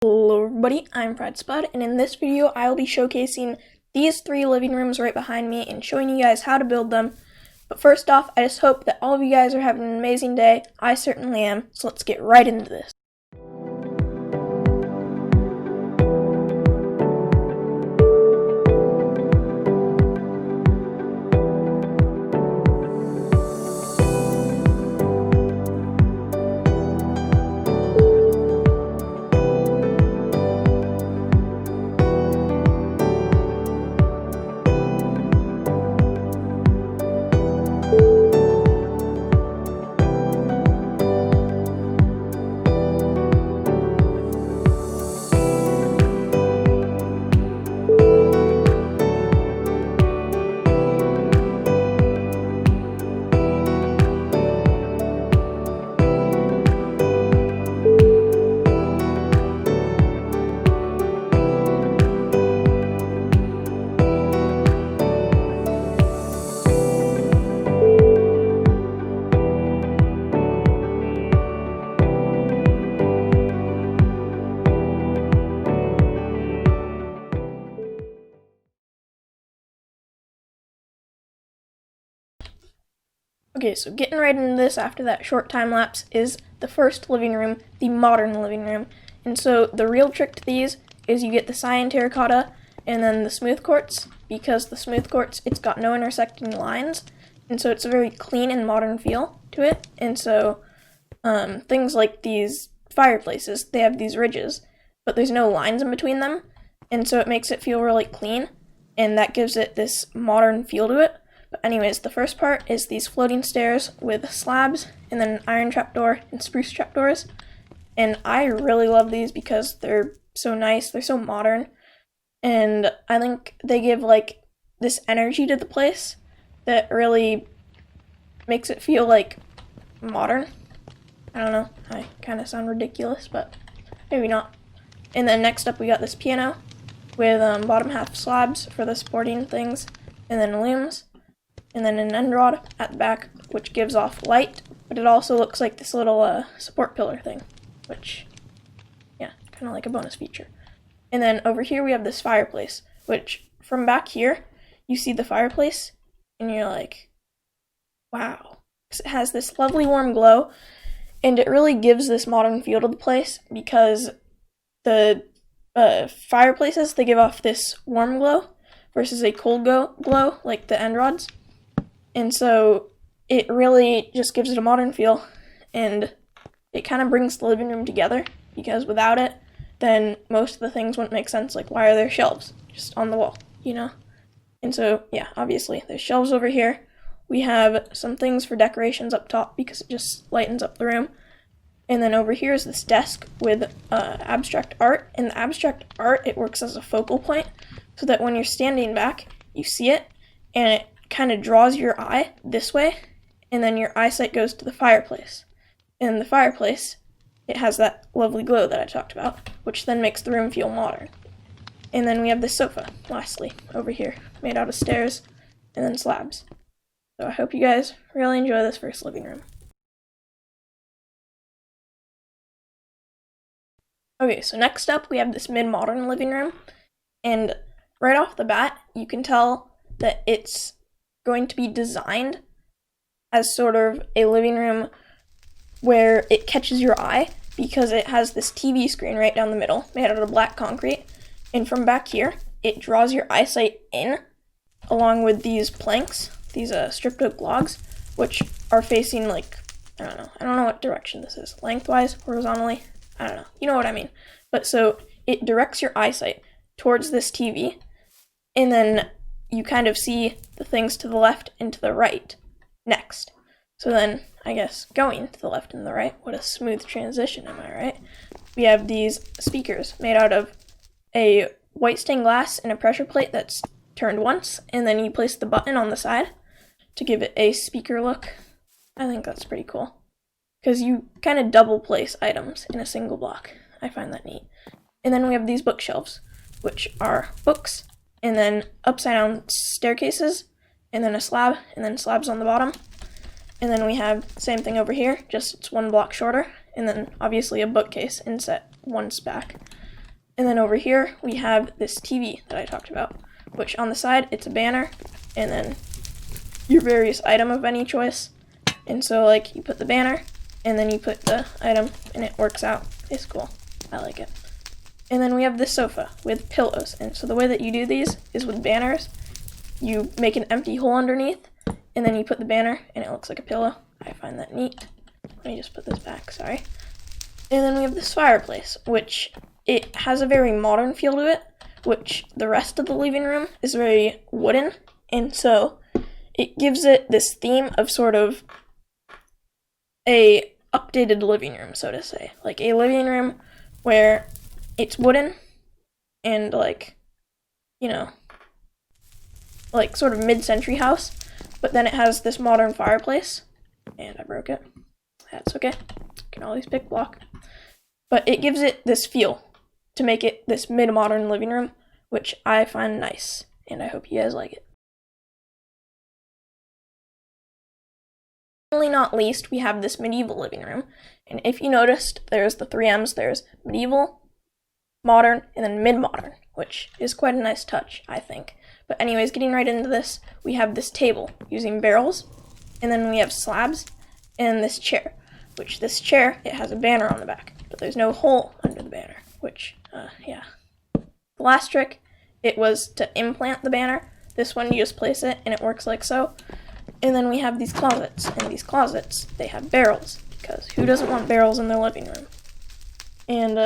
Hello everybody, I'm Fred Spud, and in this video I will be showcasing these 3 living rooms right behind me and showing you guys how to build them. But first off, I just hope that all of you guys are having an amazing day. I certainly am, so let's get right into this. Okay, so getting right into this after that short time lapse is the first living room, the modern living room. And so the real trick to these is you get the cyan terracotta and then the smooth quartz, because the smooth quartz, it's got no intersecting lines, and so it's a very clean and modern feel to it. And so things like these fireplaces, they have these ridges, but there's no lines in between them, and so it makes it feel really clean, and that gives it this modern feel to it. But anyways, the first part is these floating stairs with slabs, and then an iron trapdoor and spruce trapdoors. And I really love these because they're so nice, they're so modern, and I think they give like this energy to the place that really makes it feel like modern. I don't know, I kind of sound ridiculous, but maybe not. And then next up we got this piano with bottom half slabs for the supporting things, and then looms. And then an end rod at the back, which gives off light, but it also looks like this little support pillar thing, which, yeah, kind of like a bonus feature. And then over here we have this fireplace, which from back here, you see the fireplace, and you're like, wow. It has this lovely warm glow, and it really gives this modern feel to the place, because the fireplaces, they give off this warm glow versus a cold glow like the end rods. And so it really just gives it a modern feel, and it kind of brings the living room together, because without it, then most of the things wouldn't make sense. Like, why are there shelves just on the wall, you know? And so, yeah, obviously, there's shelves over here. We have some things for decorations up top because it just lightens up the room. And then over here is this desk with abstract art. And the abstract art, it works as a focal point so that when you're standing back, you see it, and it kind of draws your eye this way, and then your eyesight goes to the fireplace. And the fireplace, it has that lovely glow that I talked about, which then makes the room feel modern. And then we have this sofa, lastly, over here, made out of stairs and then slabs. So I hope you guys really enjoy this first living room. Okay, so next up we have this mid-modern living room, and right off the bat, you can tell that it's going to be designed as sort of a living room where it catches your eye, because it has this TV screen right down the middle made out of black concrete, and from back here it draws your eyesight in along with these planks, these stripped oak logs, which are facing like, I don't know what direction this is, lengthwise, horizontally, I don't know, you know what I mean. But so it directs your eyesight towards this TV, and then you kind of see the things to the left and to the right next. So then, I guess, going to the left and the right, what a smooth transition, am I right? We have these speakers made out of a white stained glass and a pressure plate that's turned once, and then you place the button on the side to give it a speaker look. I think that's pretty cool, because you kind of double place items in a single block. I find that neat. And then we have these bookshelves, which are books, and then upside down staircases, and then a slab, and then slabs on the bottom. And then we have the same thing over here, just it's one block shorter, and then obviously a bookcase inset once back. And then over here, we have this TV that I talked about, which on the side, it's a banner, and then your various item of any choice. And so, like, you put the banner, and then you put the item, and it works out. It's cool. I like it. And then we have this sofa with pillows. And so the way that you do these is with banners. You make an empty hole underneath, and then you put the banner, and it looks like a pillow. I find that neat. Let me just put this back, sorry. And then we have this fireplace, which it has a very modern feel to it, which the rest of the living room is very wooden. And so it gives it this theme of sort of a updated living room, so to say. Like a living room where it's wooden and like, you know, like sort of mid-century house, but then it has this modern fireplace. And I broke it. That's okay. You can always pick block. But it gives it this feel to make it this mid-modern living room, which I find nice, and I hope you guys like it. Finally, not least, we have this medieval living room, and if you noticed, there's the 3 M's. There's medieval, modern, and then mid-modern, which is quite a nice touch, I think. But anyways, getting right into this, we have this table using barrels, and then we have slabs, and this chair, which this chair, it has a banner on the back, but there's no hole under the banner, which, yeah. The last trick, it was to implant the banner. This one, you just place it, and it works like so. And then we have these closets, and these closets, they have barrels, because who doesn't want barrels in their living room? And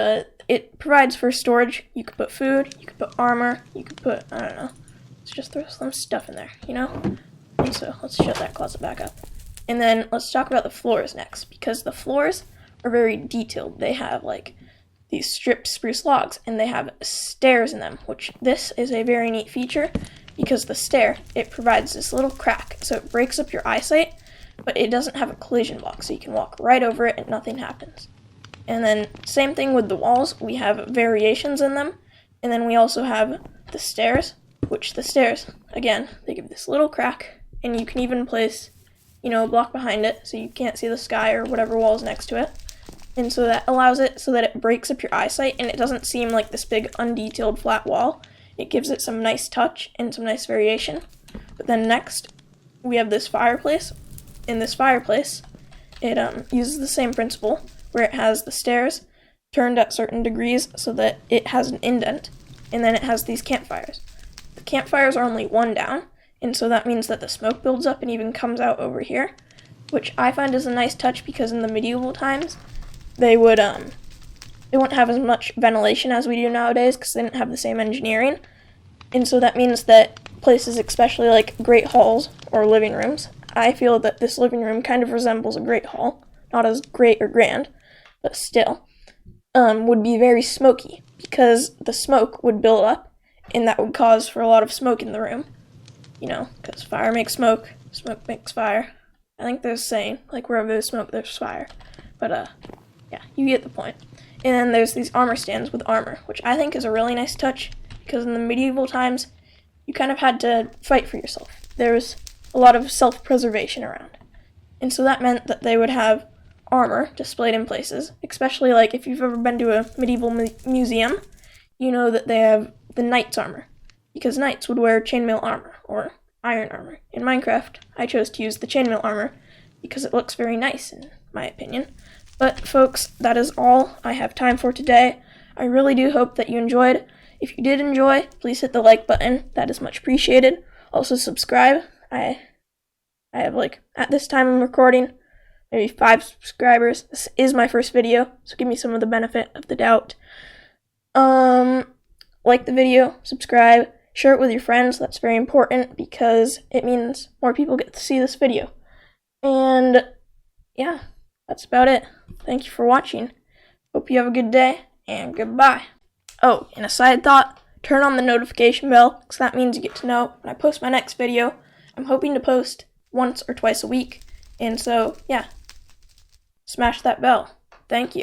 it provides for storage. You could put food, you could put armor, you could put, I don't know, let's just throw some stuff in there, you know? And so let's shut that closet back up. And then let's talk about the floors next, because the floors are very detailed. They have like these stripped spruce logs, and they have stairs in them, which this is a very neat feature, because the stair, it provides this little crack, so it breaks up your eyesight, but it doesn't have a collision block, so you can walk right over it and nothing happens. And then same thing with the walls, we have variations in them, and then we also have the stairs, which the stairs, again, they give this little crack, and you can even place, you know, a block behind it, so you can't see the sky or whatever wall is next to it. And so that allows it so that it breaks up your eyesight, and it doesn't seem like this big undetailed flat wall. It gives it some nice touch and some nice variation. But then next, we have this fireplace. In this fireplace, it uses the same principle, where it has the stairs turned at certain degrees so that it has an indent, and then it has these campfires. The campfires are only 1 down, and so that means that the smoke builds up and even comes out over here, which I find is a nice touch, because in the medieval times, they wouldn't have as much ventilation as we do nowadays, because they didn't have the same engineering. And so that means that places, especially like great halls or living rooms, I feel that this living room kind of resembles a great hall, not as great or grand, but still, would be very smoky, because the smoke would build up, and that would cause for a lot of smoke in the room. You know, because fire makes smoke, smoke makes fire. I think there's a saying, like, wherever there's smoke, there's fire. But, yeah, you get the point. And then there's these armor stands with armor, which I think is a really nice touch, because in the medieval times, you kind of had to fight for yourself. There was a lot of self-preservation around. And so that meant that they would have armor displayed in places, especially like if you've ever been to a medieval museum, you know that they have the knight's armor, because knights would wear chainmail armor, or iron armor. In Minecraft, I chose to use the chainmail armor, because it looks very nice, in my opinion. But folks, that is all I have time for today. I really do hope that you enjoyed. If you did enjoy, please hit the like button. That is much appreciated. Also subscribe. I have, like, at this time I'm recording, maybe 5 subscribers. This is my first video, so give me some of the benefit of the doubt. Like the video, subscribe, share it with your friends. That's very important, because it means more people get to see this video. And yeah, that's about it. Thank you for watching. Hope you have a good day, and goodbye. Oh, and a side thought, turn on the notification bell, because that means you get to know when I post my next video. I'm hoping to post once or twice a week, and so, yeah, smash that bell. Thank you.